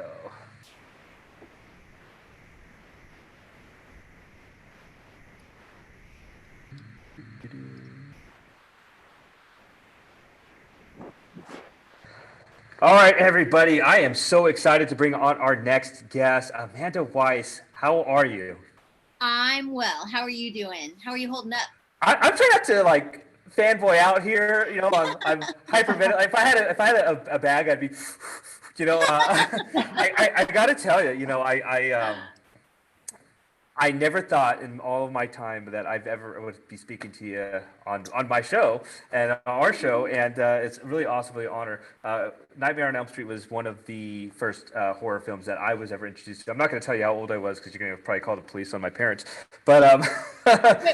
go. All right, everybody. I am so excited to bring on our next guest, Amanda Wyss. How are you? I'm well. How are you doing? How are you holding up? I'm trying not to like fanboy out here. I'm hyperventilating. If I had a bag, I'd be, I got to tell you, I never thought in all of my time that I've ever would be speaking to you on my show and our show, and it's really awesome, really honor. Nightmare on Elm Street was one of the first horror films that I was ever introduced to. I'm not going to tell you how old I was because you're going to probably call the police on my parents, but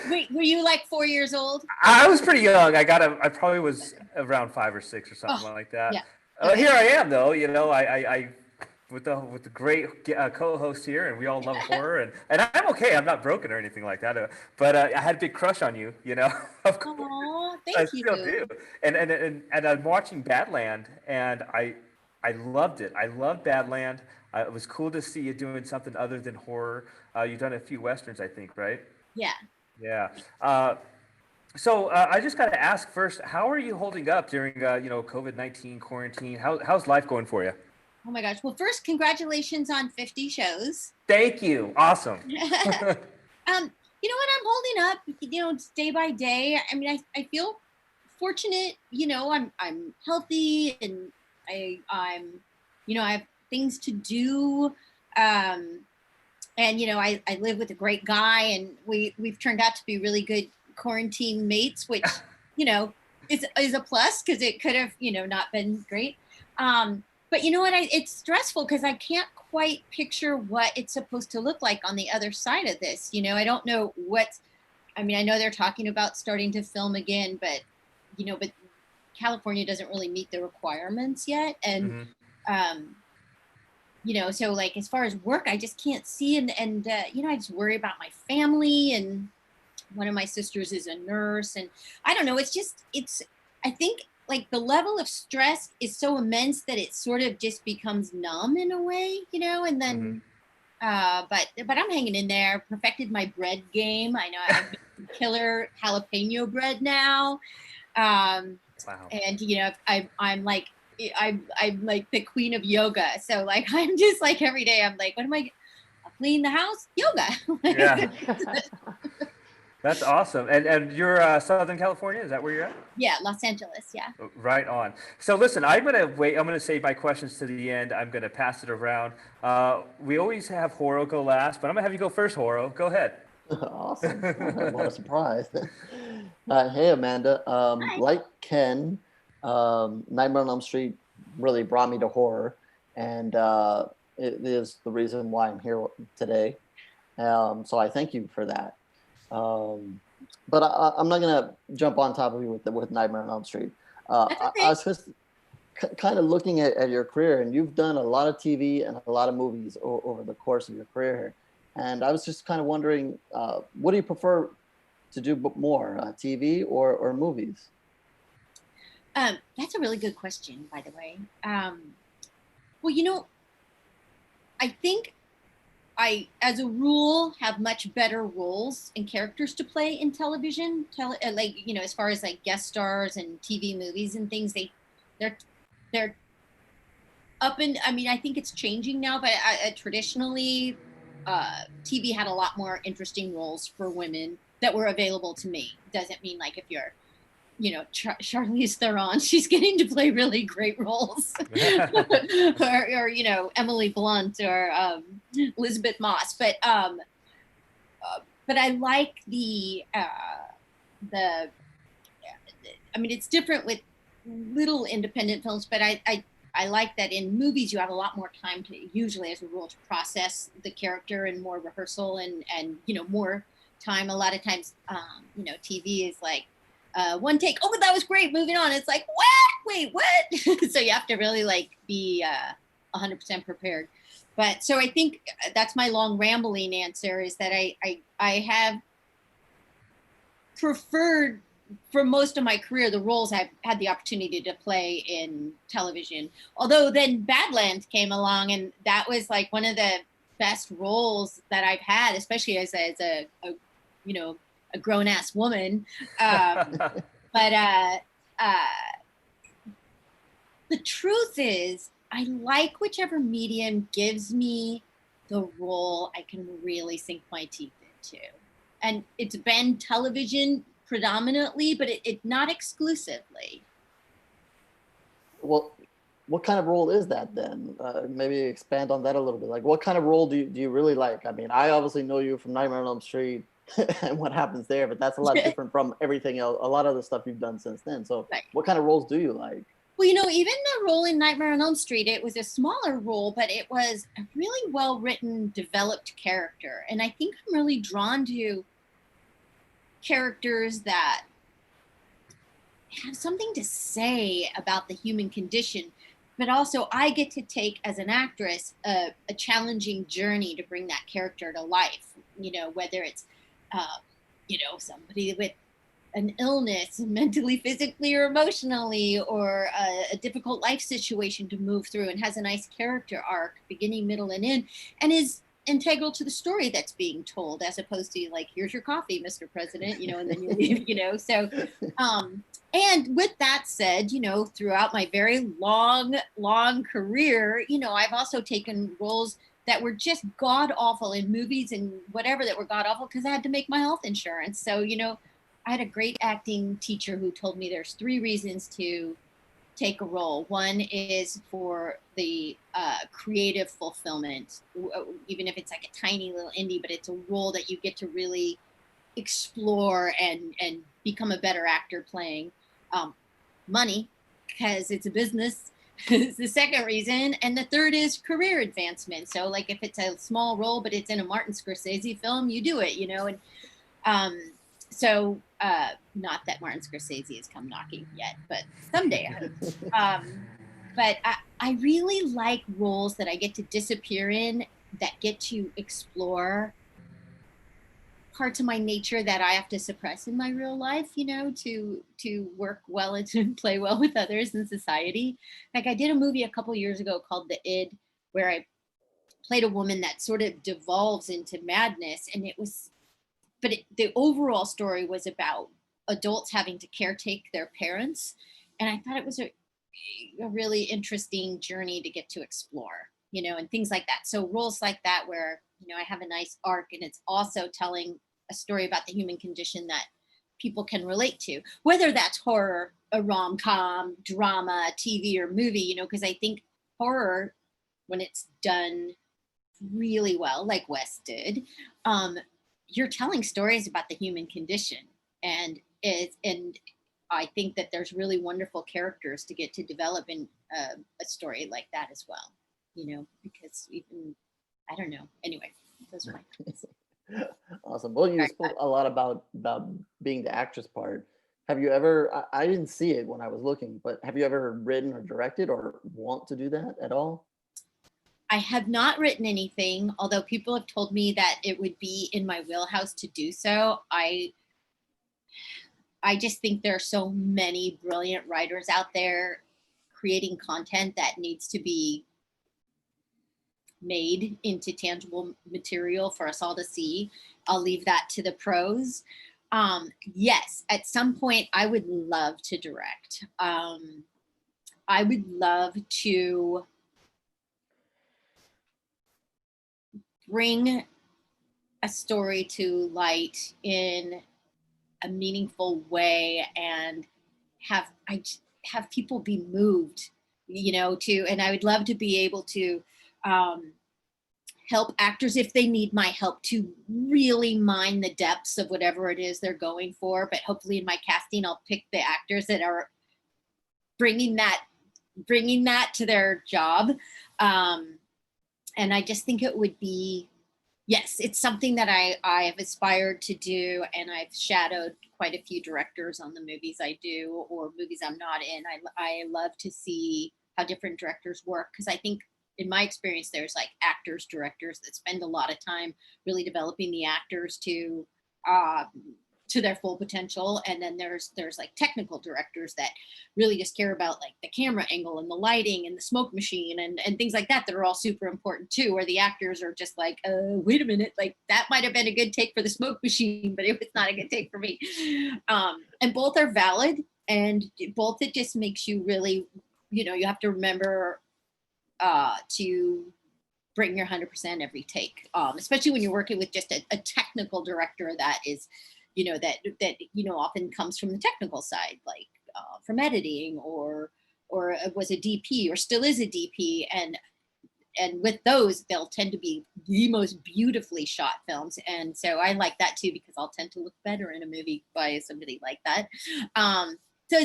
Wait, were you like 4 years old? I was pretty young. I probably was around 5 or 6 or something Oh, like that. yeah. Okay. Here I am, though. I with the great co-host here, and we all love horror, and I'm okay. I'm not broken or anything like that. But I had a big crush on you. Of course, Oh, I thank still you. do. And I'm watching Badland, and I loved it. I loved Badland. It was cool to see you doing something other than horror. You've done a few westerns, I think, right? Yeah. Yeah. So I just got to ask first, how are you holding up during COVID-19 quarantine? How's life going for you? Oh my gosh. Well, first, congratulations on 50 shows. Thank you. Awesome. You know what? I'm holding up, it's day by day. I mean, I feel fortunate, I'm healthy and I have things to do. Um, and I live with a great guy, and we've turned out to be really good quarantine mates, which you know is a plus because it could have not been great. But you know what, it's stressful because I can't quite picture what it's supposed to look like on the other side of this. I don't know I know they're talking about starting to film again, but California doesn't really meet the requirements yet. And Hmm. um so like as far as work, I just can't see. And I just worry about my family. And one of my sisters is a nurse, and I don't know, I think like the level of stress is so immense that it sort of just becomes numb in a way. And Hmm. then but I'm hanging in there. Perfected my bread game. I know I'm making killer jalapeno bread now. um Wow. and I'm like I'm like the queen of yoga. So like I'm just like every day I'm like, what am I? I'll clean the house, yoga. Yeah, that's awesome. And you're Southern California. Is that where you're at? Yeah, Los Angeles. Yeah. Right on. So listen, I'm gonna wait. I'm gonna save my questions to the end. I'm gonna pass it around. We always have Horo go last, but I'm gonna have you go first, Horo. Go ahead. Awesome. What a surprise. Hey, Amanda. Hi. Like Ken, Nightmare on Elm Street really brought me to horror, and it is the reason why I'm here today. So I thank you for that. Um, but I'm not going to jump on top of you with Nightmare on Elm Street. That's I okay. was just kind of looking at your career, and you've done a lot of TV and a lot of movies over the course of your career. And I was just kind of wondering, what do you prefer to do more, TV or movies? That's a really good question, by the way. Well, I think as a rule, have much better roles and characters to play in television. As far as like guest stars and TV movies and things, they're they're up and I mean, I think it's changing now, but traditionally, TV had a lot more interesting roles for women that were available to me. Doesn't mean like if you're Charlize Theron, she's getting to play really great roles, or Emily Blunt or Elizabeth Moss. But I like the. I mean, it's different with little independent films, but I like that in movies you have a lot more time to usually, as a rule, to process the character and more rehearsal and more time. A lot of times, TV is like one take. Oh, but that was great. Moving on. It's like, what? Wait, what? So you have to really like be 100% prepared. But so I think that's my long rambling answer is that I have preferred for most of my career, the roles I've had the opportunity to play in television. Although then Badlands came along, and that was like one of the best roles that I've had, especially as a you know, a grown ass woman. But the truth is, I like whichever medium gives me the role I can really sink my teeth into. And it's been television predominantly, but it not exclusively. Well, what kind of role is that then? Maybe expand on that a little bit. Like, what kind of role do you really like? I mean, I obviously know you from Nightmare on Elm Street and what happens there, but that's a lot different from everything else, a lot of the stuff you've done since then. So Right. what kind of roles do you like? Well, even the role in Nightmare on Elm Street, it was a smaller role, but it was a really well written, developed character. And I think I'm really drawn to characters that have something to say about the human condition, but also I get to take as an actress a challenging journey to bring that character to life. Whether it's somebody with an illness, mentally, physically, or emotionally, or a difficult life situation to move through, and has a nice character arc, beginning, middle, and end, and is integral to the story that's being told, as opposed to like, here's your coffee, Mr. President, and then you leave. So, and with that said, throughout my very long career, I've also taken roles that were just god awful in movies and whatever, that were god awful because I had to make my health insurance. So, I had a great acting teacher who told me there's 3 reasons to take a role. One is for the creative fulfillment, even if it's like a tiny little indie, but it's a role that you get to really explore and become a better actor playing. Money, because it's a business, is the second reason. And the third is career advancement. So like if it's a small role, but it's in a Martin Scorsese film, you do it, and so not that Martin Scorsese has come knocking yet, but someday I hope. But I really like roles that I get to disappear in, that get to explore parts of my nature that I have to suppress in my real life, to work well and to play well with others in society. Like I did a movie a couple years ago called The Id, where I played a woman that sort of devolves into madness, and the overall story was about adults having to caretake their parents, and I thought it was a really interesting journey to get to explore, and things like that. So roles like that where I have a nice arc, and it's also telling a story about the human condition that people can relate to, whether that's horror, a rom-com, drama, TV, or movie, because I think horror, when it's done really well, like Wyss did, you're telling stories about the human condition, and I think that there's really wonderful characters to get to develop in a story like that as well, because even, I don't know. Anyway, those are my thoughts. Awesome. Well, you spoke a lot about being the actress part. Have you ever, I didn't see it when I was looking, but have you ever written or directed or want to do that at all? I have not written anything, although people have told me that it would be in my wheelhouse to do so. I just think there are so many brilliant writers out there creating content that needs to be made into tangible material for us all to see. I'll leave that to the pros. Yes, at some point I would love to direct. I would love to bring a story to light in a meaningful way, and have people be moved, and I would love to be able to help actors, if they need my help, to really mine the depths of whatever it is they're going for. But hopefully in my casting, I'll pick the actors that are bringing that to their job. And I just think it would be, yes, it's something that I have aspired to do, and I've shadowed quite a few directors on the movies I do or movies I'm not in. I love to see how different directors work, because I think in my experience there's like directors that spend a lot of time really developing the actors to to their full potential. And then there's like technical directors that really just care about like the camera angle and the lighting and the smoke machine and things like that are all super important too, where the actors are just like, wait a minute, like that might have been a good take for the smoke machine, but it was not a good take for me. And both are valid, and both, it just makes you really, you have to remember to bring your 100% every take, especially when you're working with just a technical director that is, that often comes from the technical side, like from editing or was a DP or still is a DP, and with those, they'll tend to be the most beautifully shot films. And so I like that too, because I'll tend to look better in a movie by somebody like that. So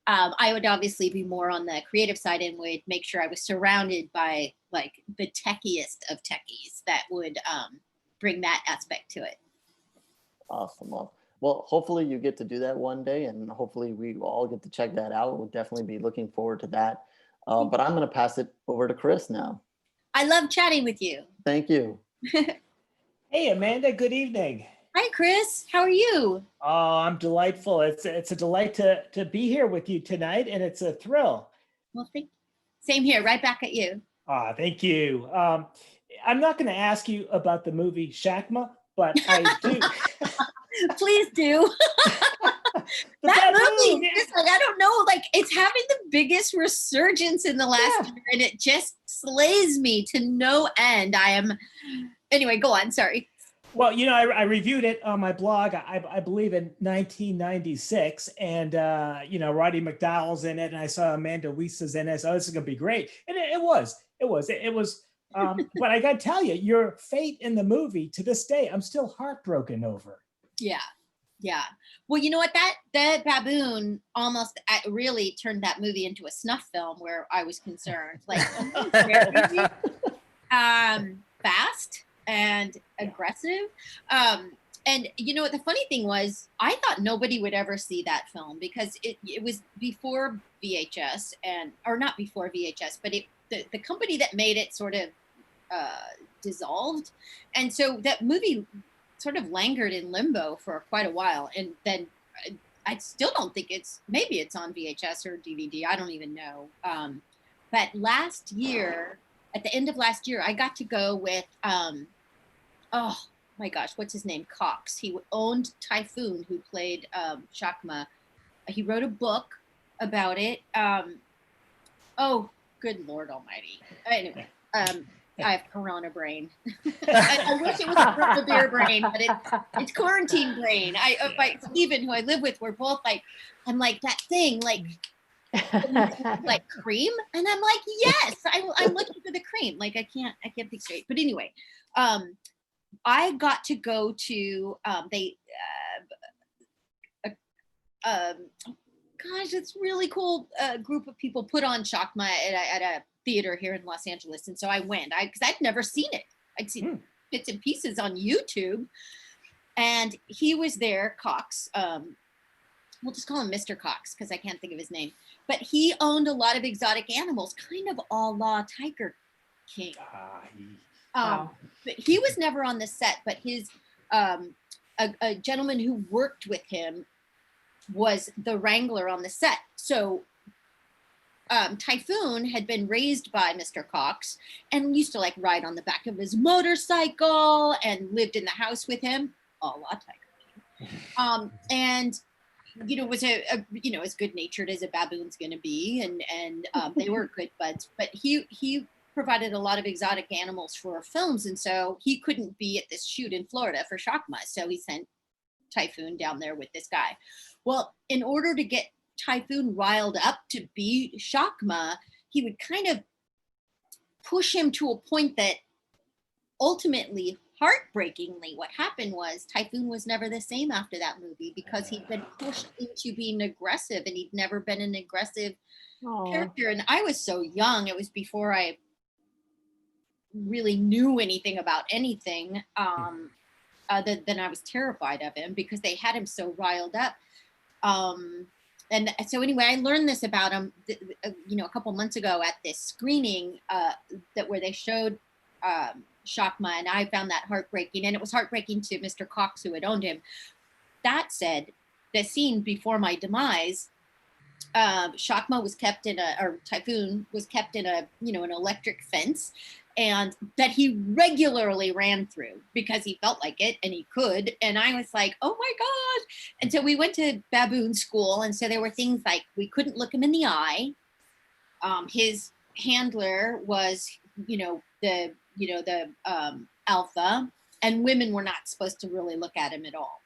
I would obviously be more on the creative side and would make sure I was surrounded by like the techiest of techies that would bring that aspect to it. Awesome. Well, hopefully you get to do that one day, and hopefully we all get to check that out. We'll definitely be looking forward to that. But I'm going to pass it over to Chris now. I love chatting with you. Thank you. Hey, Amanda, good evening. Hi, Chris. How are you? Oh, I'm delightful. It's a delight to be here with you tonight, and it's a thrill. Well, same here, right back at you. Thank you. I'm not going to ask you about the movie Shakma, but I do. Please do. That movie, like, I don't know, like it's having the biggest resurgence in the last year, and it just slays me to no end. Anyway, go on. Sorry. Well, I reviewed it on my blog, I believe in 1996, and, Roddy McDowell's in it, and I saw Amanda Wyss is in it, so this is going to be great. And it was, but I got to tell you, your fate in the movie, to this day, I'm still heartbroken over. Yeah. Well, you know what? That baboon almost really turned that movie into a snuff film where I was concerned. Like, very, fast and aggressive. And the funny thing was, I thought nobody would ever see that film because it was before VHS, or not before VHS, but the company that made it sort of dissolved. And so that movie sort of lingered in limbo for quite a while. And then I still don't think maybe it's on VHS or DVD. I don't even know. But last year, at the end of last year, I got to go with, oh my gosh, what's his name? Cox. He owned Typhoon, who played Shakma. He wrote a book about it. Oh, good Lord Almighty. Anyway, I have Corona brain. I wish it was a beer brain, but it's quarantine brain. Steven, who I live with, we're both like, I'm like, that thing, like cream? And I'm like, yes, I'm looking for the cream. Like, I can't think straight. But anyway, I got to go to, gosh, it's really cool group of people put on Shakma at a theater here in Los Angeles. And so I went, because I'd never seen it. I'd seen bits and pieces on YouTube. And he was there, Cox. We'll just call him Mr. Cox because I can't think of his name. But he owned a lot of exotic animals, kind of a la Tiger King. But he was never on the set, but his a gentleman who worked with him was the wrangler on the set. So Typhoon had been raised by Mr. Cox and used to like ride on the back of his motorcycle and lived in the house with him, a la Tiger King. And was as good natured as a baboon's going to be, and they were good buds. But he provided a lot of exotic animals for films, and so he couldn't be at this shoot in Florida for Shakma, so he sent Typhoon down there with this guy. Well, in order to get Typhoon riled up to be Shakma, he would kind of push him to a point that ultimately, heartbreakingly, what happened was Typhoon was never the same after that movie because he'd been pushed into being aggressive, and he'd never been an aggressive character. And I was so young. It was before I really knew anything about anything. Then I was terrified of him because they had him so riled up. And so anyway, I learned this about him, a couple months ago at this screening where they showed Shakma, and I found that heartbreaking. And it was heartbreaking to Mr. Cox, who had owned him. that said, the scene before my demise, Shakma was kept in or Typhoon was kept in an electric fence, and that he regularly ran through because he felt like it and he could. And I was like, oh my gosh. And so we went to baboon school. And so there were things like we couldn't look him in the eye. His handler was, the alpha, and women were not supposed to really look at him at all.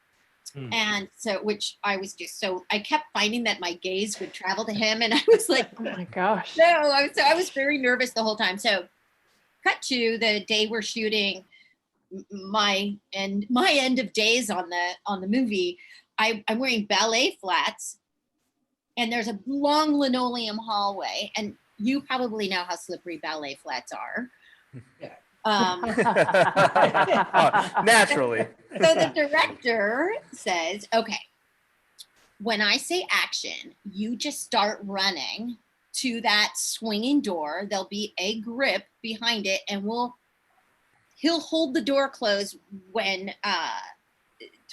And so, which I was I kept finding that my gaze would travel to him, and I was like, oh my gosh. No, I was very nervous the whole time. So cut to the day we're shooting my end of days on the movie. I'm wearing ballet flats, and there's a long linoleum hallway, and you probably know how slippery ballet flats are. Yeah. Naturally. So the director says, okay, when I say action, you just start running to that swinging door. There'll be a grip behind it, and he'll hold the door closed when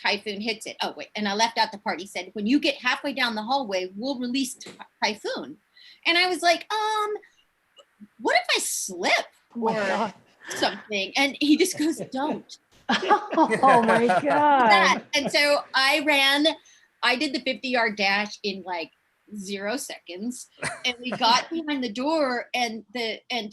Typhoon hits it. Oh, wait. And I left out the part. He said, when you get halfway down the hallway, we'll release Typhoon. And I was like, what if I slip or something? And he just goes, don't. Oh my God. And so I did the 50-yard dash in like 0 seconds, and we got behind the door, and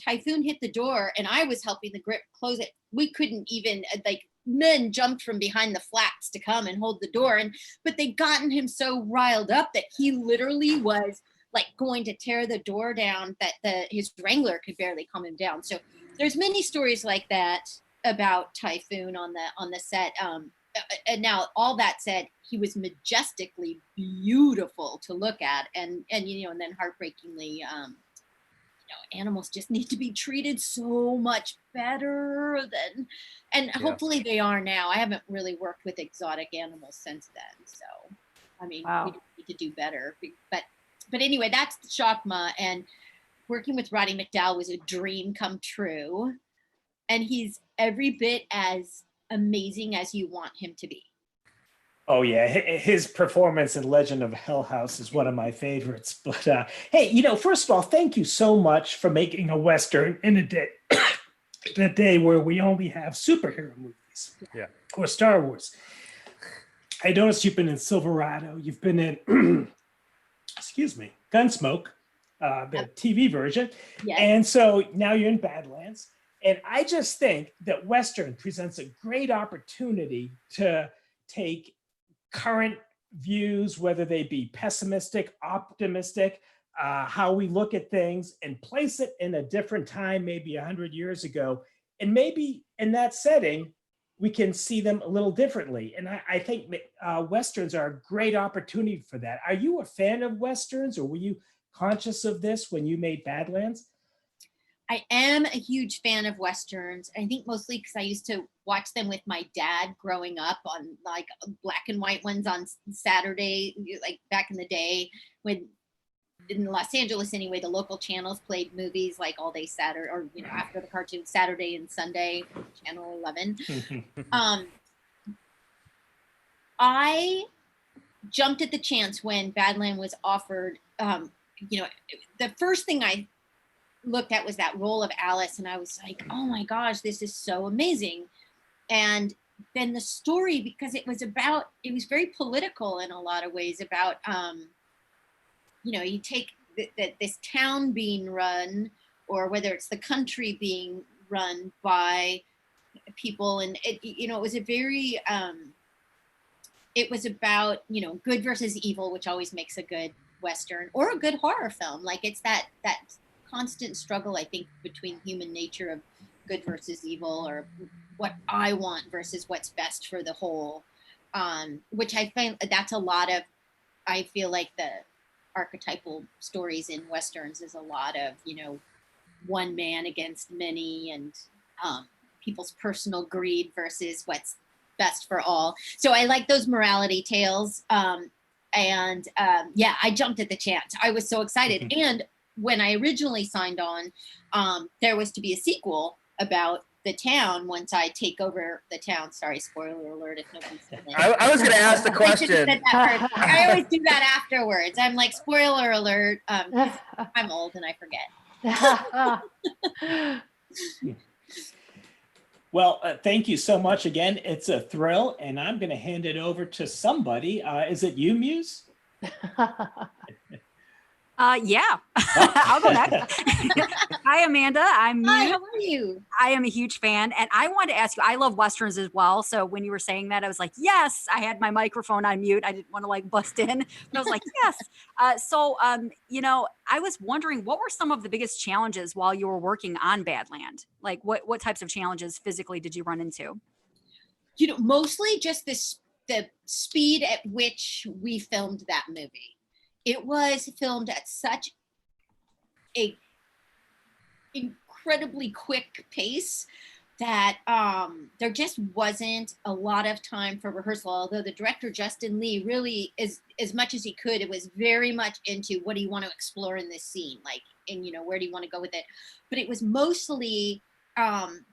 Typhoon hit the door, and I was helping the grip close it. We couldn't even, like, men jumped from behind the flats to come and hold the door, but they'd gotten him so riled up that he literally was like going to tear the door down, that his wrangler could barely calm him down. So there's many stories like that about Typhoon on the set. And now, all that said, he was majestically beautiful to look at, and then heartbreakingly, animals just need to be treated so much better and hopefully they are now. I haven't really worked with exotic animals since then, so I mean, wow. We need to do better. But anyway, that's Shakma, and working with Roddy McDowall was a dream come true, and he's every bit as amazing as you want him to be. Oh yeah, his performance in Legend of Hell House is one of my favorites. But hey, first of all, thank you so much for making a Western in a day where we only have superhero movies, or Star Wars. I noticed you've been in Silverado. You've been in, excuse me, Gunsmoke, the TV version, and so now you're in Badlands. And I just think that Western presents a great opportunity to take current views, whether they be pessimistic, optimistic, how we look at things, and place it in a different time, maybe 100 years ago. And maybe in that setting, we can see them a little differently. And I think Westerns are a great opportunity for that. Are you a fan of Westerns, or were you conscious of this when you made Badlands? I am a huge fan of Westerns. I think mostly because I used to watch them with my dad growing up on like black and white ones on Saturday, like back in the day when in Los Angeles anyway, the local channels played movies like all day Saturday, or after the cartoon, Saturday and Sunday, Channel 11. I jumped at the chance when Badland was offered. The first thing I looked at was that role of Alice, and I was like, oh my gosh, this is so amazing. And then the story, because it was very political in a lot of ways, about you take this town being run, or whether it's the country being run by people, and it was a very it was about good versus evil, which always makes a good Western or a good horror film. Like, it's that constant struggle, I think, between human nature of good versus evil, or what I want versus what's best for the whole, which I find that's a lot of, I feel like the archetypal stories in Westerns is a lot of, one man against many, and people's personal greed versus what's best for all. So I like those morality tales. I jumped at the chance. I was so excited. And when I originally signed on, there was to be a sequel about the town once I take over the town. Sorry, spoiler alert if nobody's seen it. I was going to ask the I should've said question. that first. I always do that afterwards. I'm like, spoiler alert. 'Cause I'm old and I forget. Well, thank you so much again. It's a thrill, and I'm going to hand it over to somebody. Is it you, Muse? Yeah, I'll go next. Hi, Amanda. I'm Hi, Muse. how are you? I am a huge fan, and I wanted to ask you, I love Westerns as well. So when you were saying that, I was like, yes, I had my microphone on mute. I didn't want to like bust in, but I was like, yes. I was wondering, what were some of the biggest challenges while you were working on Badland? Like what types of challenges physically did you run into? Mostly just the speed at which we filmed that movie. It was filmed at such a incredibly quick pace that there just wasn't a lot of time for rehearsal. Although the director, Justin Lee, really, as much as he could, it was very much into what do you want to explore in this scene, like, and where do you want to go with it. But it was mostly, it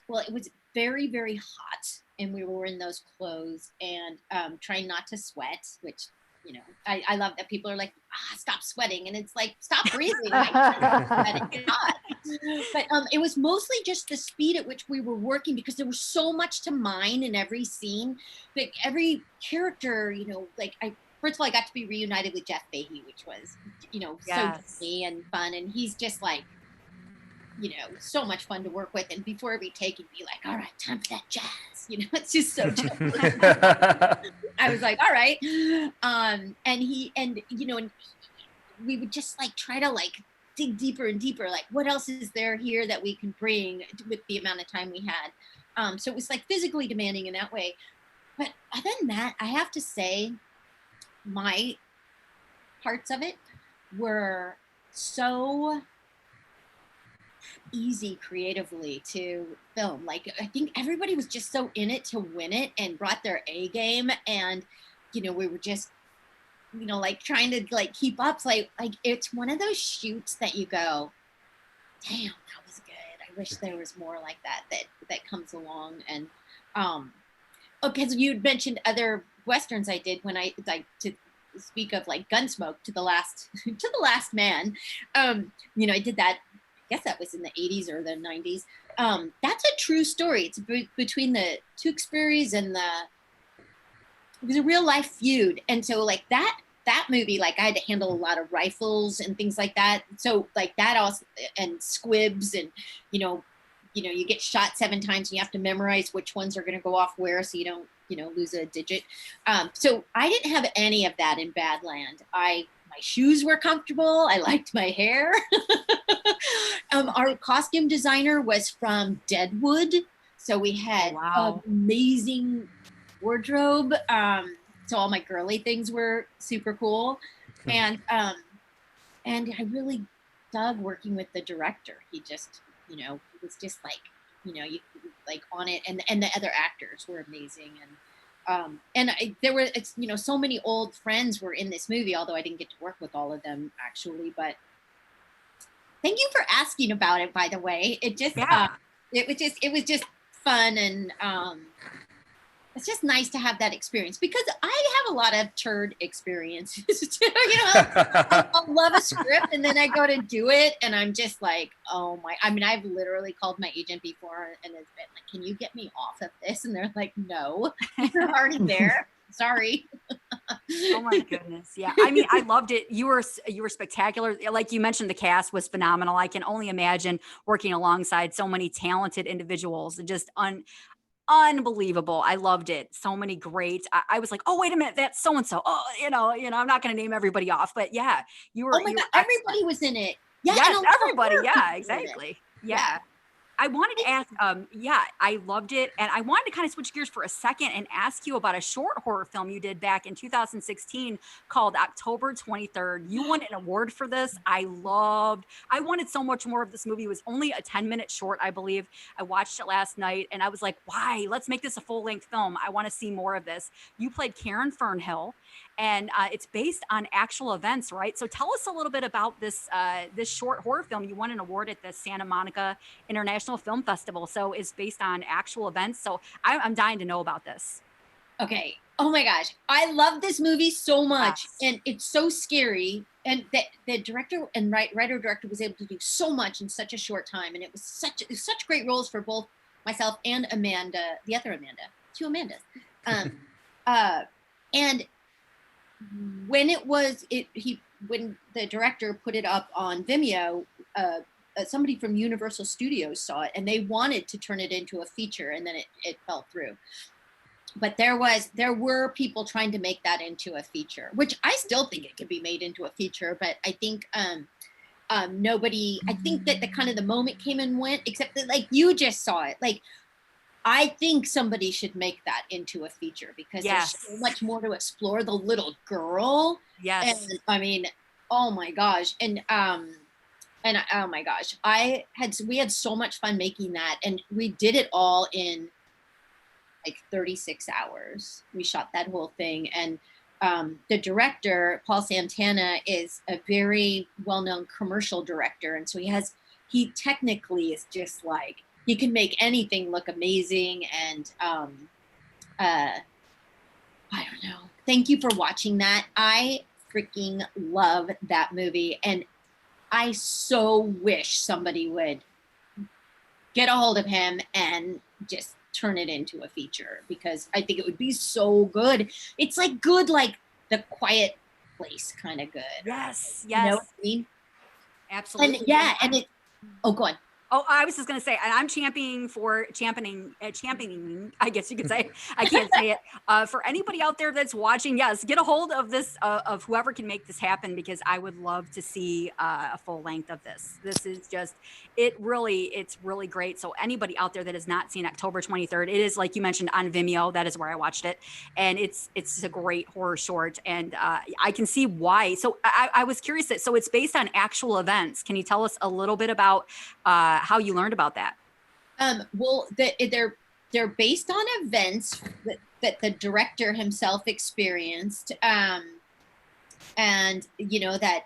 was very, very hot, and we were in those clothes and trying not to sweat, which, I love that people are like, stop sweating. And it's like, stop breathing. Like, it's hot. But it was mostly just the speed at which we were working, because there was so much to mine in every scene. Like every character, first of all, I got to be reunited with Jeff Fahey, which was, so funny and fun. And he's just like, so much fun to work with. And before every take, he'd be like, all right, time for that jazz. It's just so I was like, all right. And we would just like try to like dig deeper and deeper. Like, what else is there here that we can bring with the amount of time we had? So it was like physically demanding in that way. But other than that, I have to say my parts of it were so easy creatively to film. Like, I think everybody was just so in it to win it and brought their A game. And, we were just, like trying to like keep up. So like it's one of those shoots that you go, damn, that was good. I wish there was more like that comes along. And, because you'd mentioned other Westerns I did when I like to speak of like Gunsmoke to the last man. I did that. I guess that was in the 80s or the 90s. That's a true story. It's between the Tewksbury's and it was a real life feud. And so like that movie, like I had to handle a lot of rifles and things like that. So like that also, and squibs, and, you get shot 7 times and you have to memorize which ones are going to go off where, so you don't, lose a digit. So I didn't have any of that in Badland. My shoes were comfortable. I liked my hair. Our costume designer was from Deadwood. So we had amazing wardrobe. So all my girly things were super cool. And I really dug working with the director. He just, it was just like, you like on it, and the other actors were amazing. There were, so many old friends were in this movie, although I didn't get to work with all of them actually. But thank you for asking about it, by the way. It just, it was just fun. And it's just nice to have that experience, because I have a lot of turd experiences too. I'll love a script and then I go to do it and I'm just like, oh my, I've literally called my agent before and it's been like, can you get me off of this? And they're like, no, you're already there. Sorry. Oh my goodness. Yeah. I loved it. You were spectacular. Like you mentioned, the cast was phenomenal. I can only imagine working alongside so many talented individuals, and just unbelievable. I loved it. So many great. I was like, oh, wait a minute, that's so-and-so. Oh, I'm not going to name everybody off, but yeah, you were. Oh my God, everybody was in it. Yeah, yes, everybody. Yeah, exactly. Yeah. I wanted to ask, I loved it. And I wanted to kind of switch gears for a second and ask you about a short horror film you did back in 2016 called October 23rd. You won an award for this. I wanted so much more of this movie. It was only a 10-minute short, I believe. I watched it last night and I was like, why? Let's make this a full-length film. I want to see more of this. You played Karen Fernhill, and it's based on actual events, right? So tell us a little bit about this short horror film. You won an award at the Santa Monica International International Film Festival. So it's based on actual events. So I'm dying to know about this. Okay. Oh my gosh. I love this movie so much. Yes. And it's so scary. And the director and writer director was able to do so much in such a short time. And it was such great roles for both myself and Amanda, the other Amanda, two Amandas. And when when the director put it up on Vimeo, somebody from Universal Studios saw it and they wanted to turn it into a feature, and then it fell through. But there were people trying to make that into a feature, which I still think it could be made into a feature. But I think nobody. I think that the moment came and went. Except that, like, you just saw it. Like, I think somebody should make that into a feature because Yes. there's so much more to explore. The little girl. Yes. And I mean, oh my gosh, and oh my gosh, we had so much fun making that, and we did it all in like 36 hours. We shot that whole thing. And the director, Paul Santana, is a very well-known commercial director. And so he technically is just like, he can make anything look amazing. And I don't know. Thank you for watching that. I freaking love that movie. And I so wish somebody would get a hold of him and just turn it into a feature, because I think it would be so good. It's like good, like The Quiet Place kind of good. Yes. You know what I mean? Absolutely. And yeah, and it, oh, go on. Oh, I was just going to say, and I'm championing, I guess you could say, I can't say it, for anybody out there that's watching, yes, get a hold of this, of whoever can make this happen, because I would love to see a full length of this. This is just, it's really great. So anybody out there that has not seen October 23rd, it is, like you mentioned, on Vimeo. That is where I watched it. And it's a great horror short. And I can see why. So I was curious so it's based on actual events. Can you tell us a little bit about how you learned about that? Well, they're based on events that the director himself experienced, and that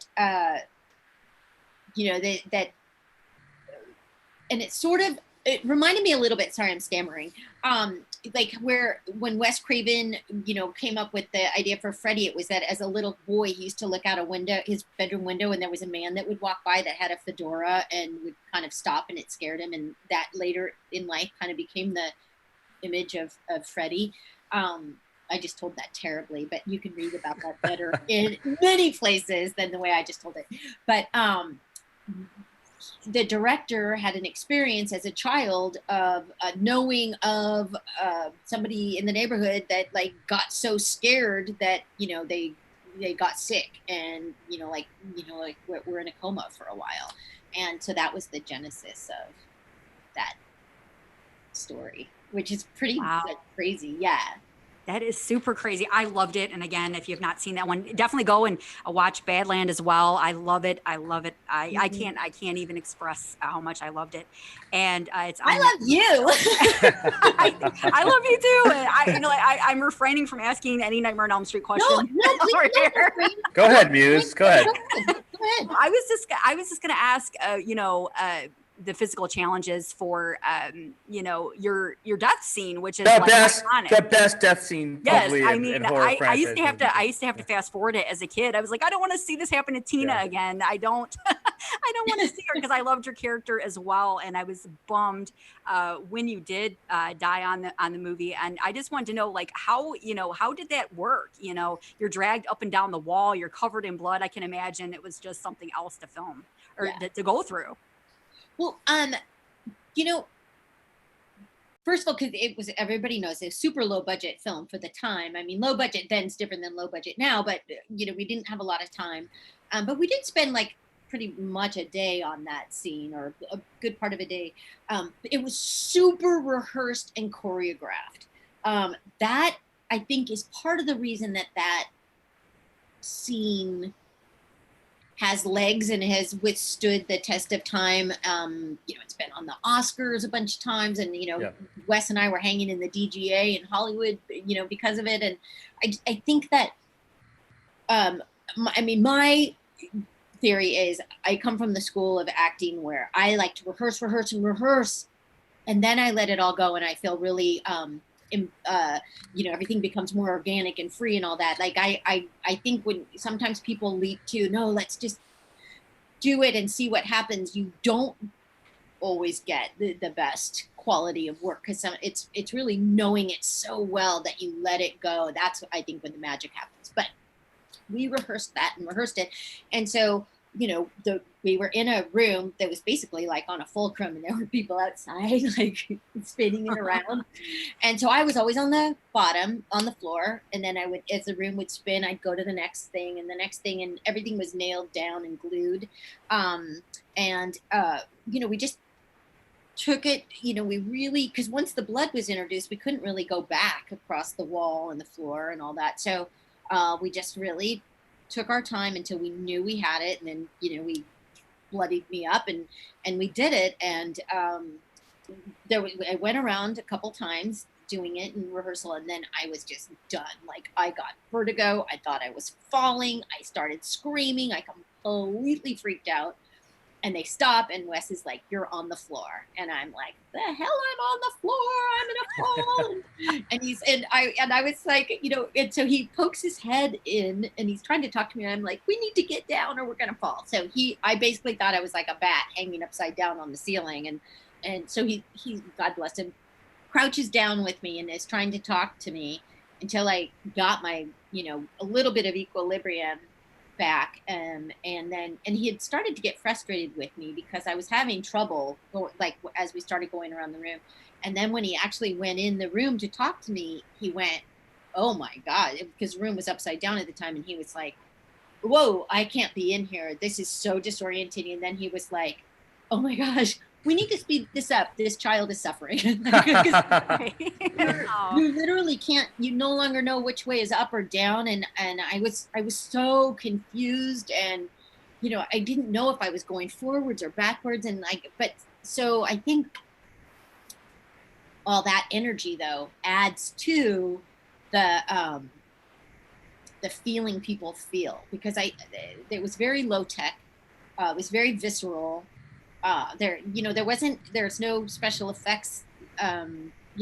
and it reminded me a little bit. Sorry, I'm stammering. Like when Wes Craven, came up with the idea for Freddy, it was that as a little boy, he used to look out his bedroom window, and there was a man that would walk by that had a fedora and would kind of stop, and it scared him. And that later in life kind of became the image of Freddy. I just told that terribly, but you can read about that better in many places than the way I just told it. But the director had an experience as a child of knowing of somebody in the neighborhood that like got so scared that they got sick, and we're in a coma for a while, and so that was the genesis of that story, which is pretty crazy. Yeah. That is super crazy. I loved it. And again, if you have not seen that one, definitely go and watch Badland as well. I love it. I can't even express how much I loved it. And it's. I love you. I love you too. I'm refraining from asking any Nightmare on Elm Street question. No, please, Go ahead, Muse. Go ahead. Go ahead. I was just going to ask, the physical challenges for your death scene, which is the best death scene. Yes, in horror I used to have to fast forward it as a kid. I was like, I don't want to see this happen to Tina again. I don't want to see her, because I loved her character as well, and I was bummed when you did die on the movie. And I just wanted to know, like, how did that work? You're dragged up and down the wall, you're covered in blood. I can imagine it was just something else to film or to go through. Well, first of all, because it was, everybody knows, a super low budget film for the time. I mean, low budget then is different than low budget now, but we didn't have a lot of time. But we did spend like pretty much a day on that scene, or a good part of a day. It was super rehearsed and choreographed. That, I think, is part of the reason that scene has legs and has withstood the test of time. It's been on the Oscars a bunch of times, and Wes and I were hanging in the DGA in Hollywood, because of it. And I think that, my theory is, I come from the school of acting where I like to rehearse and then I let it all go, and I feel really everything becomes more organic and free and all that. Like I think when sometimes people leap to, no, let's just do it and see what happens, you don't always get the best quality of work, because it's really knowing it so well that you let it go. That's, I think, when the magic happens. But we rehearsed it, and so we were in a room that was basically like on a fulcrum, and there were people outside like spinning it around. And so I was always on the bottom, on the floor, and then I would, as the room would spin, I'd go to the next thing and the next thing, and everything was nailed down and glued. We just took it, we really, because once the blood was introduced, we couldn't really go back across the wall and the floor and all that. So we just really took our time until we knew we had it, and then we bloodied me up, and we did it. And I went around a couple times doing it in rehearsal, and then I was just done. Like, I got vertigo, I thought I was falling, I started screaming, I completely freaked out. And they stop, and Wes is like, "You're on the floor," and I'm like, "The hell, I'm on the floor! I'm gonna fall!" and I was like, and so he pokes his head in, and he's trying to talk to me, and I'm like, "We need to get down, or we're gonna fall." So I basically thought I was like a bat hanging upside down on the ceiling, and so he, God bless him, crouches down with me and is trying to talk to me until I got my, a little bit of equilibrium back, and he had started to get frustrated with me because I was having trouble as we started going around the room. And then when he actually went in the room to talk to me, he went, "Oh my God," because the room was upside down at the time, and he was like, "Whoa, I can't be in here, this is so disorienting." And then he was like, "Oh my gosh, we need to speed this up, this child is suffering." You literally can't, you no longer know which way is up or down, and I was so confused, and I didn't know if I was going forwards or backwards, but so I think all that energy though adds to the feeling people feel, because it was very low tech, it was very visceral. There's no special effects.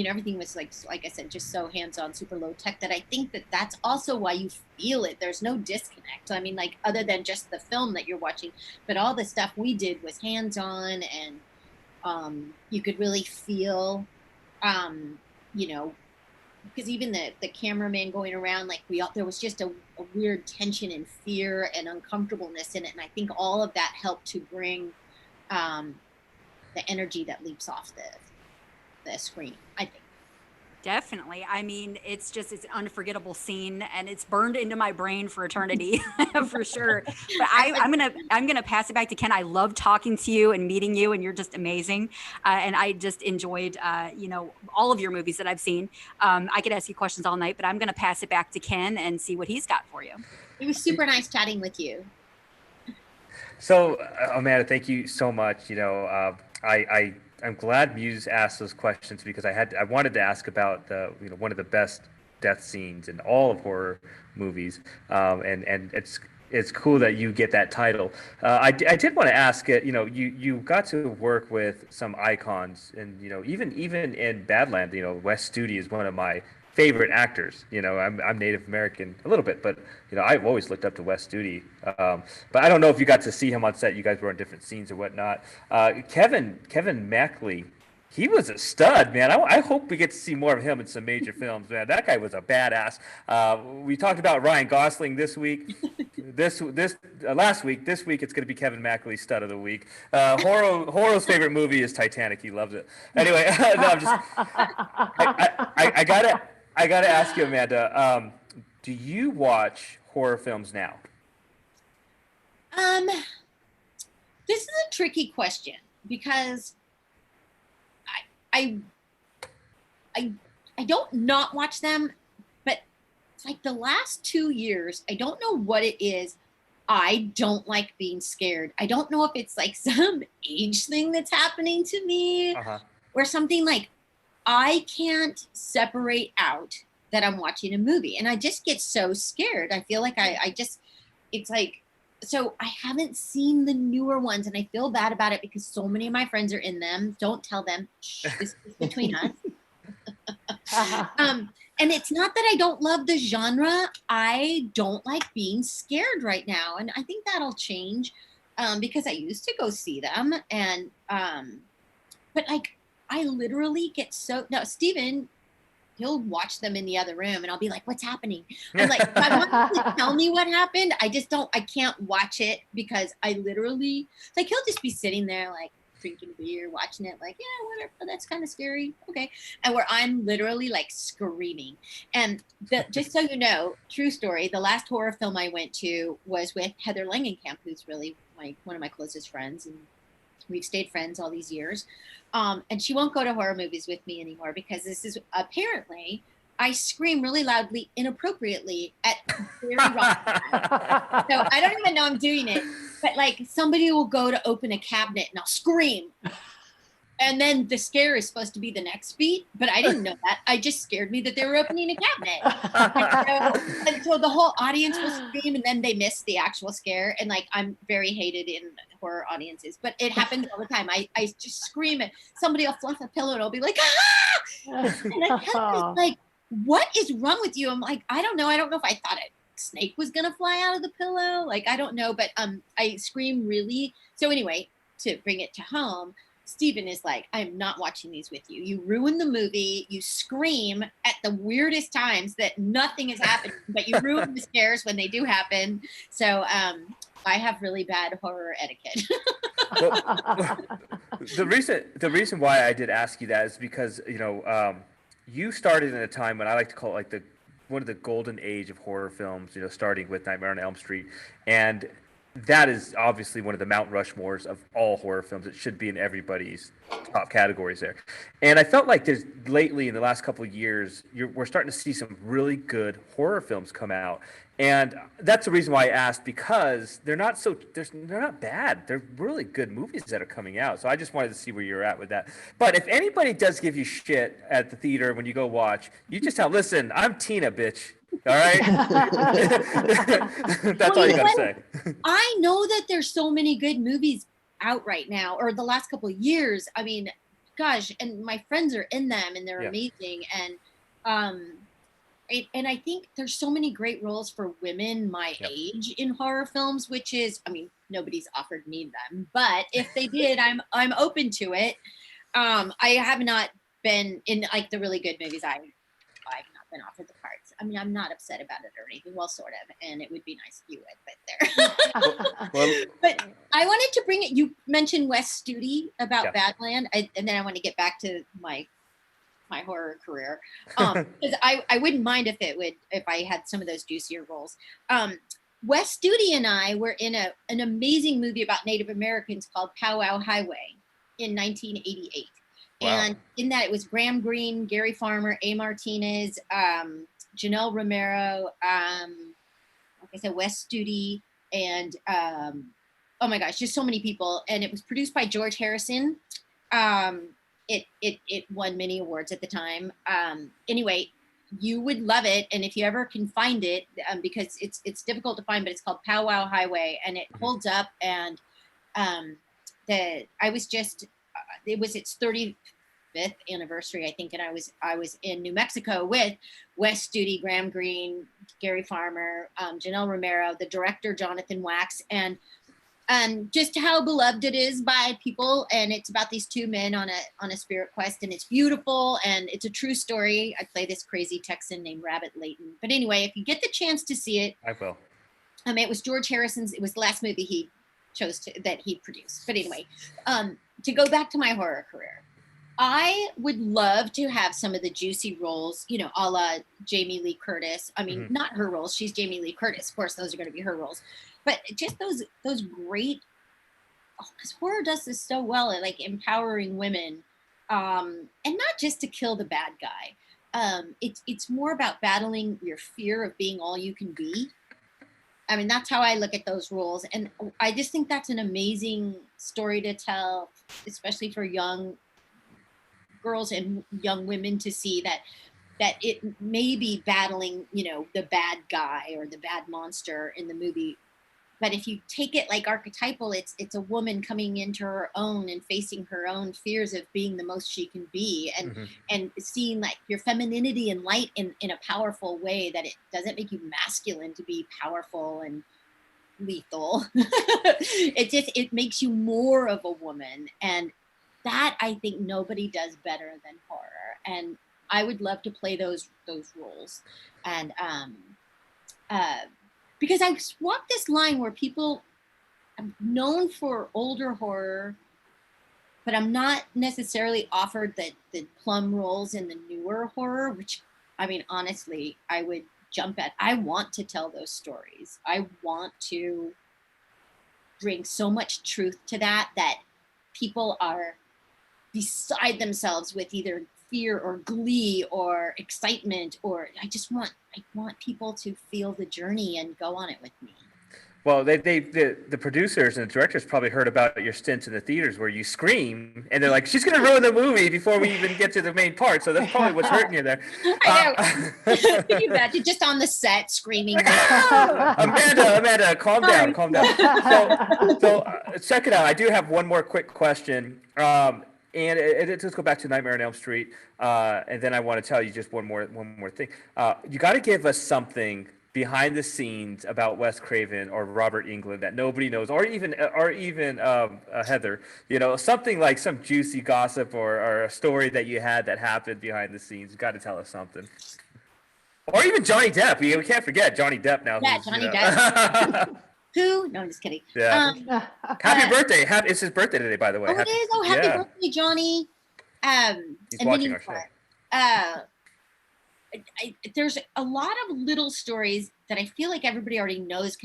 Everything was like I said, just so hands-on, super low tech, that I think that's also why you feel it. There's no disconnect. I mean, like, other than just the film that you're watching, but all the stuff we did was hands-on, and you could really feel, because even the cameraman going around, like, there was just a weird tension and fear and uncomfortableness in it. And I think all of that helped to bring the energy that leaps off the screen, I think. Definitely. I mean, it's an unforgettable scene, and it's burned into my brain for eternity, for sure. But I'm gonna pass it back to Ken. I love talking to you and meeting you, and you're just amazing. And I just enjoyed, all of your movies that I've seen. I could ask you questions all night, but I'm gonna pass it back to Ken and see what he's got for you. It was super nice chatting with you. So, Amanda, thank you so much. I'm glad Muse asked those questions, because I wanted to ask about one of the best death scenes in all of horror movies, and it's cool that you get that title. I did want to ask it. You got to work with some icons, and even in Badland, Wes Studi is one of my favorite actors. I'm Native American a little bit, but I've always looked up to Wes Studi. But I don't know if you got to see him on set. You guys were on different scenes or whatnot. Kevin Mackley, he was a stud, man. I hope we get to see more of him in some major films, man. That guy was a badass. We talked about Ryan Gosling this week. Last week. This week it's going to be Kevin Mackley, stud of the week. Horo's favorite movie is Titanic. He loves it. Anyway, no, I'm just. I gotta ask you, Amanda. Do you watch horror films now? This is a tricky question, because I don't not watch them, but it's like the last 2 years, I don't know what it is. I don't like being scared. I don't know if it's like some age thing that's happening to me, or something. Like, I can't separate out that I'm watching a movie, and I just get so scared. I feel like it's like so I haven't seen the newer ones, and I feel bad about it because so many of my friends are in them. Don't tell them. Shh, this is between us. And it's not that I don't love the genre. I don't like being scared right now, and I think that'll change because I used to go see them, and but like I literally get so now. Steven, he'll watch them in the other room, and I'll be like, "What's happening?" I'm like, if I want him to tell me what happened, I just don't. I can't watch it because I literally like he'll just be sitting there like drinking beer, watching it, like, yeah, whatever. That's kind of scary. Okay. And where I'm literally like screaming. And just so you know, true story, the last horror film I went to was with Heather Langenkamp, who's really one of my closest friends. And we've stayed friends all these years. And she won't go to horror movies with me anymore because this is apparently I scream really loudly, inappropriately at very wrong times. So I don't even know I'm doing it, but like somebody will go to open a cabinet and I'll scream. And then the scare is supposed to be the next beat, but I didn't know that. I just scared me that they were opening a cabinet. And so the whole audience will scream and then they miss the actual scare. And like, I'm very hated in horror audiences, but it happens all the time. I just scream and somebody will fluff a pillow and I'll be like, ah! And I kept like, what is wrong with you? I'm like, I don't know. I don't know if I thought a snake was going to fly out of the pillow. Like, I don't know, but I scream really. So anyway, to bring it to home, Steven is like, I'm not watching these with you. You ruin the movie. You scream at the weirdest times that nothing is happening, but you ruin the scares when they do happen. So I have really bad horror etiquette. Well, the reason why I did ask you that is because, you started in a time when I like to call it like one of the golden age of horror films, starting with Nightmare on Elm Street. And that is obviously one of the Mount Rushmores of all horror films. It should be in everybody's top categories there. And I felt like there's lately in the last couple of years, we're starting to see some really good horror films come out. And that's the reason why I asked, because they're not bad. They're really good movies that are coming out. So I just wanted to see where you're at with that. But if anybody does give you shit at the theater when you go watch, you just tell, listen, I'm Tina, bitch. All right. That's all you gotta say. I know that there's so many good movies out right now, or the last couple of years. I mean, gosh, and my friends are in them and they're amazing. And and I think there's so many great roles for women my age in horror films, which is, I mean, nobody's offered me them, but if they did, I'm open to it. I have not been in like the really good movies. I've not been offered the parts. I mean, I'm not upset about it or anything. Well, sort of, and it would be nice if you would, but there. But I wanted to bring it. You mentioned Wyss Studi about Badland, and then I want to get back to my horror career, because I wouldn't mind if I had some of those juicier roles. Wyss Studi and I were in an amazing movie about Native Americans called Powwow Highway in 1988. Wow. And in that, it was Graham Greene, Gary Farmer, A. Martinez, Janelle Romero, like I said, Wyss Studi, and oh my gosh, just so many people. And it was produced by George Harrison. It won many awards at the time. Anyway, you would love it, and if you ever can find it, because it's difficult to find, but it's called Powwow Highway, and it holds up. And it was its 35th anniversary, I think, and I was in New Mexico with Wyss Studi, Graham Greene, Gary Farmer, Janelle Romero, the director Jonathan Wax, and just how beloved it is by people. And it's about these two men on a spirit quest, and it's beautiful, and it's a true story. I play this crazy Texan named Rabbit Layton. But anyway, if you get the chance to see it, I will. It was George Harrison's. It was the last movie he chose that he produced. But anyway, to go back to my horror career, I would love to have some of the juicy roles, a la Jamie Lee Curtis. I mean, not her roles. She's Jamie Lee Curtis. Of course, those are going to be her roles. But just those great, because horror does this so well at like empowering women, and not just to kill the bad guy. It's more about battling your fear of being all you can be. I mean, that's how I look at those roles, and I just think that's an amazing story to tell, especially for young girls and young women, to see that it may be battling, the bad guy or the bad monster in the movie, but if you take it like archetypal, it's a woman coming into her own and facing her own fears of being the most she can be, and seeing like your femininity and light in a powerful way, that it doesn't make you masculine to be powerful and lethal. It makes you more of a woman, and that I think nobody does better than horror. And I would love to play those roles, and because I walk this line where people, I'm known for older horror, but I'm not necessarily offered the plum roles in the newer horror, which, I mean, honestly, I would jump at. I want to tell those stories. I want to bring so much truth to that people are beside themselves with either fear or glee or excitement, or I want people to feel the journey and go on it with me. Well, the producers and the directors probably heard about your stints in the theaters where you scream, and they're like, "She's gonna ruin the movie before we even get to the main part." So that's probably what's hurting you there. I know. Can you imagine just on the set screaming? Amanda, calm down. So check it out. I do have one more quick question, and let's go back to Nightmare on Elm Street, and then I want to tell you just one more thing. You got to give us something behind the scenes about Wes Craven or Robert Englund that nobody knows, or even Heather, something like some juicy gossip or a story that you had that happened behind the scenes. You got to tell us something. Or even Johnny Depp. We can't forget Johnny Depp now. Yeah, Johnny Depp. Who? No, I'm just kidding. Yeah. Happy birthday. It's his birthday today, by the way. Oh, it is? Oh, happy birthday, Johnny. He's watching our show. There's a lot of little stories that I feel like everybody already knows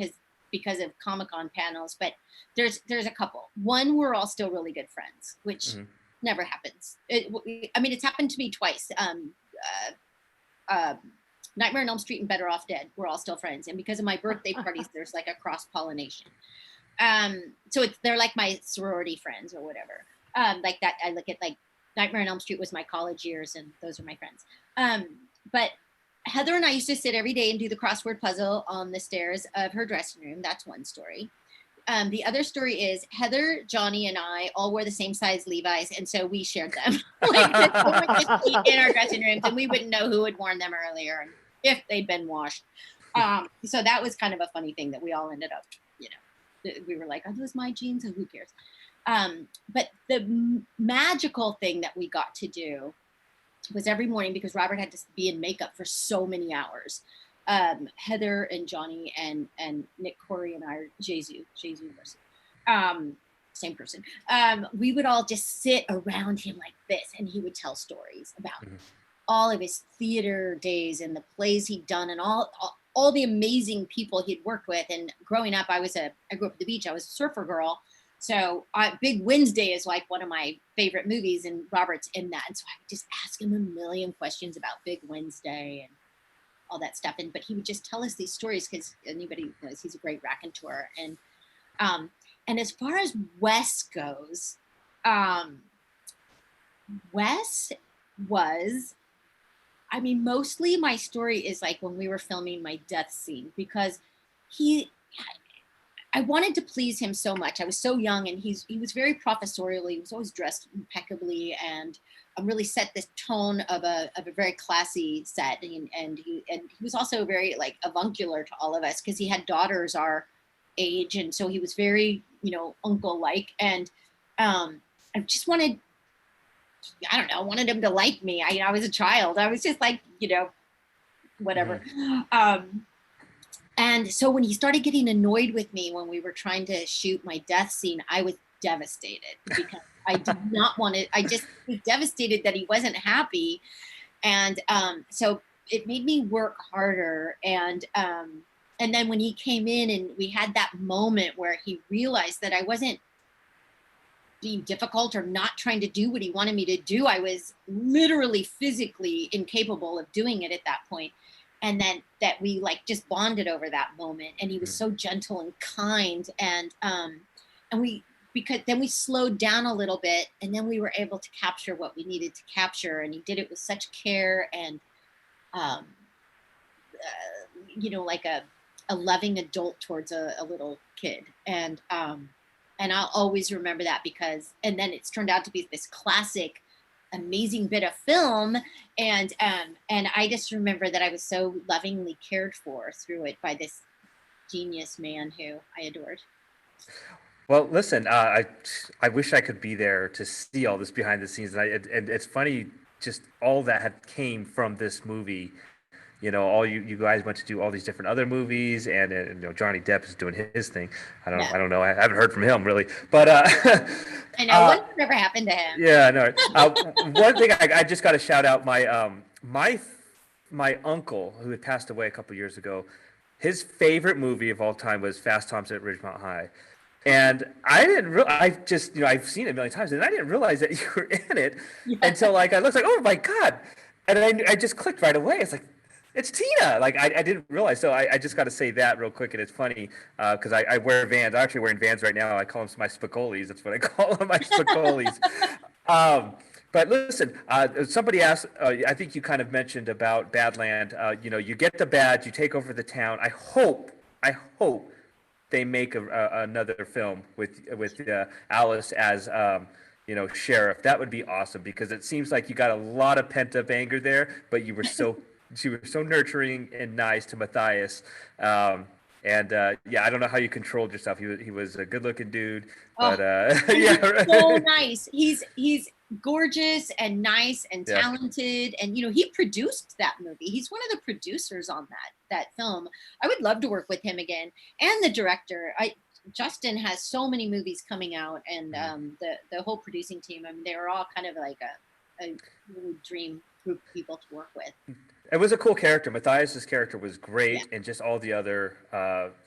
because of Comic-Con panels, but there's a couple. One, we're all still really good friends, which never happens. It's happened to me twice. Nightmare on Elm Street and Better Off Dead, we're all still friends. And because of my birthday parties, there's like a cross-pollination. So they're like my sorority friends or whatever. Like that, I look at like Nightmare on Elm Street was my college years, and those are my friends. But Heather and I used to sit every day and do the crossword puzzle on the stairs of her dressing room. That's one story. The other story is Heather, Johnny, and I all wore the same size Levi's, and so we shared them. Like, we would just eat in our dressing rooms, and we wouldn't know who had worn them earlier and if they'd been washed. So that was kind of a funny thing that we all ended up, we were like, are those my jeans? And who cares? But the magical thing that we got to do was every morning, because Robert had to be in makeup for so many hours. Heather and Johnny and Nick Corey and I are Jesus Mercy. Same person. We would all just sit around him like this, and he would tell stories about all of his theater days and the plays he'd done, and all the amazing people he'd worked with. And growing up, I grew up at the beach. I was a surfer girl. So Big Wednesday is like one of my favorite movies, and Robert's in that. And so I would just ask him a million questions about Big Wednesday and all that stuff. But he would just tell us these stories because anybody knows he's a great raconteur. And as far as Wes goes, Wes was, mostly my story is like when we were filming my death scene, because I wanted to please him so much. I was so young, and he was very professorial. He was always dressed impeccably, and really set this tone of a very classy set. And he was also very like avuncular to all of us, because he had daughters our age, and so he was very uncle-like. And I just wanted him to like me. I was a child. I was just like whatever. And so when he started getting annoyed with me when we were trying to shoot my death scene, I was devastated, because I did not want it. I just was devastated that he wasn't happy. And so it made me work harder. And then when he came in and we had that moment where he realized that I wasn't being difficult or not trying to do what he wanted me to do, I was literally physically incapable of doing it at that point. And then that we like just bonded over that moment, and he was so gentle and kind, and because then we slowed down a little bit, and then we were able to capture what we needed to capture, and he did it with such care and like a loving adult towards a little kid. And I'll always remember that because, and then it's turned out to be this classic, amazing bit of film. And I just remember that I was so lovingly cared for through it by this genius man who I adored. Well, listen, I wish I could be there to see all this behind the scenes, and it's funny, just all that had came from this movie. You know, all you guys went to do all these different other movies, and you know, Johnny Depp is doing his thing. I don't know. I haven't heard from him really, but I know whatever happened to him. Yeah, no. One thing I just got to shout out my uncle who had passed away a couple years ago. His favorite movie of all time was Fast Times at Ridgemont High. And I didn't I've just, you know, I've seen it a million times, and I didn't realize that you were in it until like I looked like, oh my God. And I just clicked right away. It's like, it's Tina. Like I didn't realize. So I just got to say that real quick. And it's funny because I wear Vans. I'm actually wearing Vans right now. I call them my Spicolis. That's what I call them, my Spicolis. But listen, somebody asked, I think you kind of mentioned about Badland. You know, you get the badge, you take over the town. I hope they make another film with Alice as you know, sheriff. That would be awesome because it seems like you got a lot of pent up anger there, but you were she was so nurturing and nice to Matthias. Yeah, I don't know how you controlled yourself. He was a good looking dude, but yeah, right. So nice. He's gorgeous and nice and talented, and you know, he produced that movie. He's one of the producers on that film. I would love to work with him again, and the director. Justin has so many movies coming out, and the whole producing team. I mean, they were all kind of like a really dream group of people to work with. It was a cool character. Matthias's character was great, and just all the other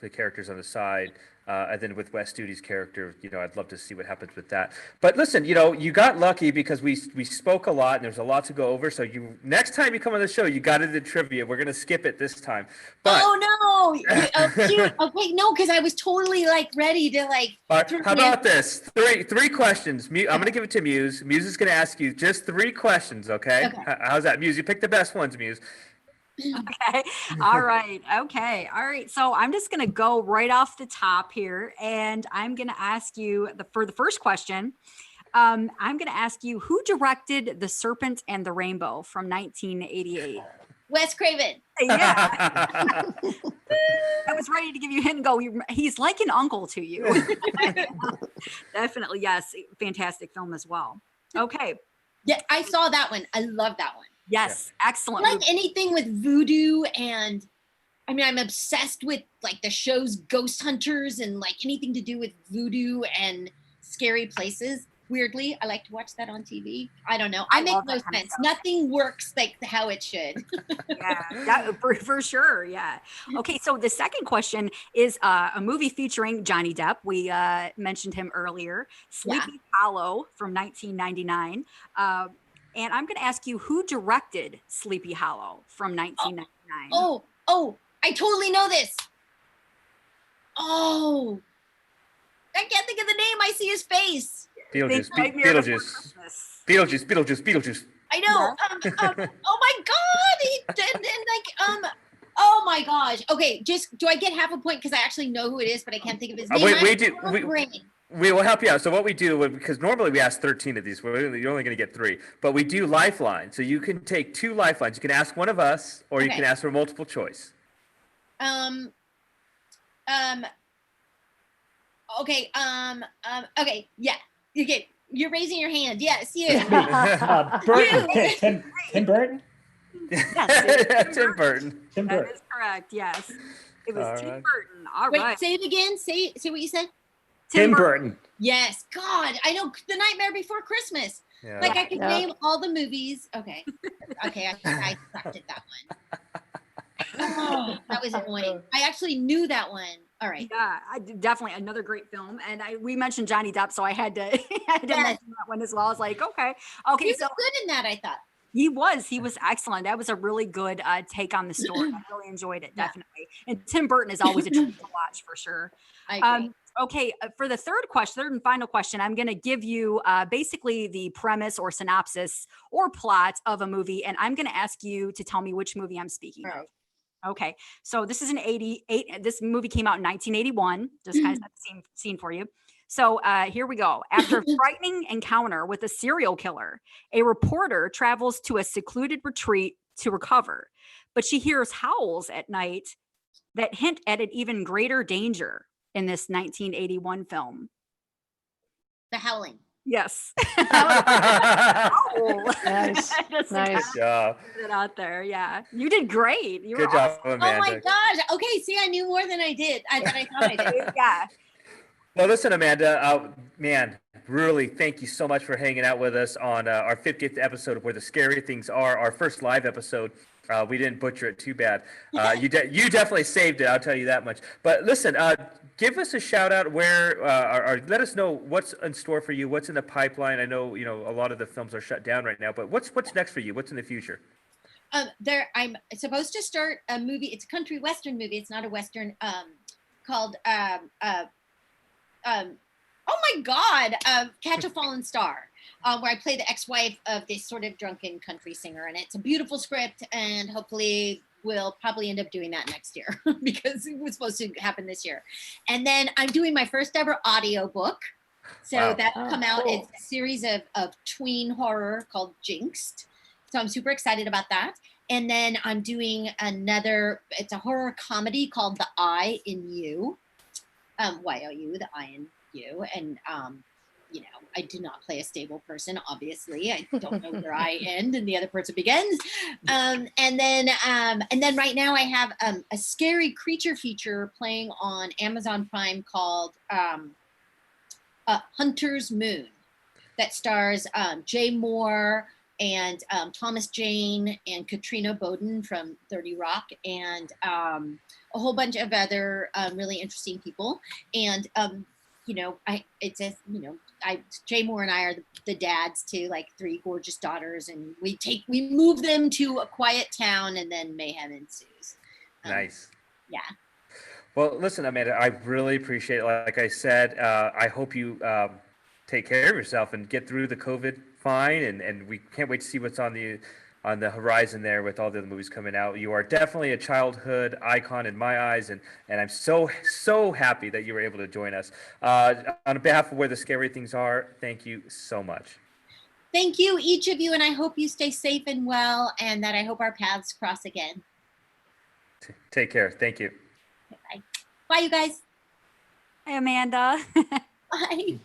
the characters on the side. And then with Wes Studi's character, you know, I'd love to see what happens with that. But listen, you know, you got lucky because we spoke a lot and there's a lot to go over. So next time you come on the show, you got to do trivia. We're gonna skip it this time. But, oh no! Cute. Okay, no, because I was totally like ready to like. How about this? Three questions. I'm gonna give it to Muse. Muse is gonna ask you just 3 questions. Okay? How's that, Muse? You pick the best ones, Muse. Okay. All right. Okay. All right. So I'm just going to go right off the top here, and I'm going to ask you for the first question. I'm going to ask you, who directed The Serpent and the Rainbow from 1988? Wes Craven. Yeah. I was ready to give you a hint and go, he's like an uncle to you. Definitely. Yes. Fantastic film as well. Okay. Yeah, I saw that one. I love that one. Yes, excellent. Like anything with voodoo, and I mean, I'm obsessed with like the shows Ghost Hunters and like anything to do with voodoo and scary places. Weirdly, I like to watch that on TV. I don't know. I make no sense. Nothing works like how it should. Yeah, for sure. Yeah. Okay, so the second question is a movie featuring Johnny Depp. We mentioned him earlier. Sleepy Hollow from 1999. And I'm going to ask you, who directed Sleepy Hollow from 1999? Oh, I totally know this. Oh, I can't think of the name. I see his face. Beetlejuice. I know. Oh my God. He did, and like, oh my gosh. Okay, just, do I get half a point? Because I actually know who it is, but I can't think of his name. We will help you out. So what we do, because normally we ask 13 of these, you're only going to get 3, but we do lifelines. So you can take 2 lifelines. You can ask one of us, or you can ask for multiple choice. Okay. Okay. Yeah. You're raising your hand. Yes, you. Burton. Tim Burton. Yes, Tim Burton. That is correct. Yes, it was Tim Burton. All right. Wait, say it again. Say what you said. Tim Burton. Yes. God, I know The Nightmare Before Christmas. Yeah. Like I could name all the movies. Okay. I sucked at that one. Oh, that was annoying. I actually knew that one. All right. Yeah, definitely another great film. And we mentioned Johnny Depp, so I had to mention that one as well. I was like, okay. He was good in that, I thought. He was excellent. That was a really good take on the story. I really enjoyed it, definitely. And Tim Burton is always a treat to watch for sure. I agree. Okay, for the third and final question, I'm going to give you basically the premise or synopsis or plot of a movie, and I'm going to ask you to tell me which movie I'm speaking of. Okay, so this is an 88. This movie came out in 1981. Just kind of set the scene for you. So here we go. After a frightening encounter with a serial killer, a reporter travels to a secluded retreat to recover, but she hears howls at night that hint at an even greater danger in this 1981 film. The Howling. Yes. Nice. Just Nice. Good job. put it out there. Yeah, you did great. You Good were job, awesome. Amanda. Oh my gosh. Okay, see, I knew more than I did. I thought I did. Yeah. Well, listen, Amanda, man, really thank you so much for hanging out with us on our 50th episode of Where the Scary Things Are, our first live episode. We didn't butcher it too bad. You definitely saved it, I'll tell you that much. But listen, give us a shout out where, or let us know what's in store for you, what's in the pipeline. I know, a lot of the films are shut down right now, but what's next for you? What's in the future? I'm supposed to start a movie. It's a country western movie. It's not a western. Called oh my God, Catch a Fallen Star, where I play the ex-wife of this sort of drunken country singer, and it's a beautiful script, and hopefully we'll probably end up doing that next year because it was supposed to happen this year. And then I'm doing my first ever audiobook. So Wow. that'll come out. Cool. It's a series of tween horror called Jinxed. So I'm super excited about that. And then I'm doing it's a horror comedy called The I in You. Y-O-U, the I in You. And, I do not play a stable person, obviously. I don't know where I end and the other person begins. And then right now I have a scary creature feature playing on Amazon Prime called Hunter's Moon that stars Jay Moore and Thomas Jane and Katrina Bowden from 30 Rock and a whole bunch of other really interesting people. And Jay Moore and I are the dads to like 3 gorgeous daughters, and we move them to a quiet town, and then mayhem ensues. Nice. Yeah. Well, listen, Amanda, I really appreciate it. Like I said, I hope you take care of yourself and get through the COVID fine, and we can't wait to see what's on the horizon there with all the other movies coming out. You are definitely a childhood icon in my eyes, and I'm so happy that you were able to join us. On behalf of Where the Scary Things Are, thank you so much. Thank you, each of you, and I hope you stay safe and well, and that I hope our paths cross again. Take care. Thank you. Bye. Bye, you guys. Hi, Amanda. Bye.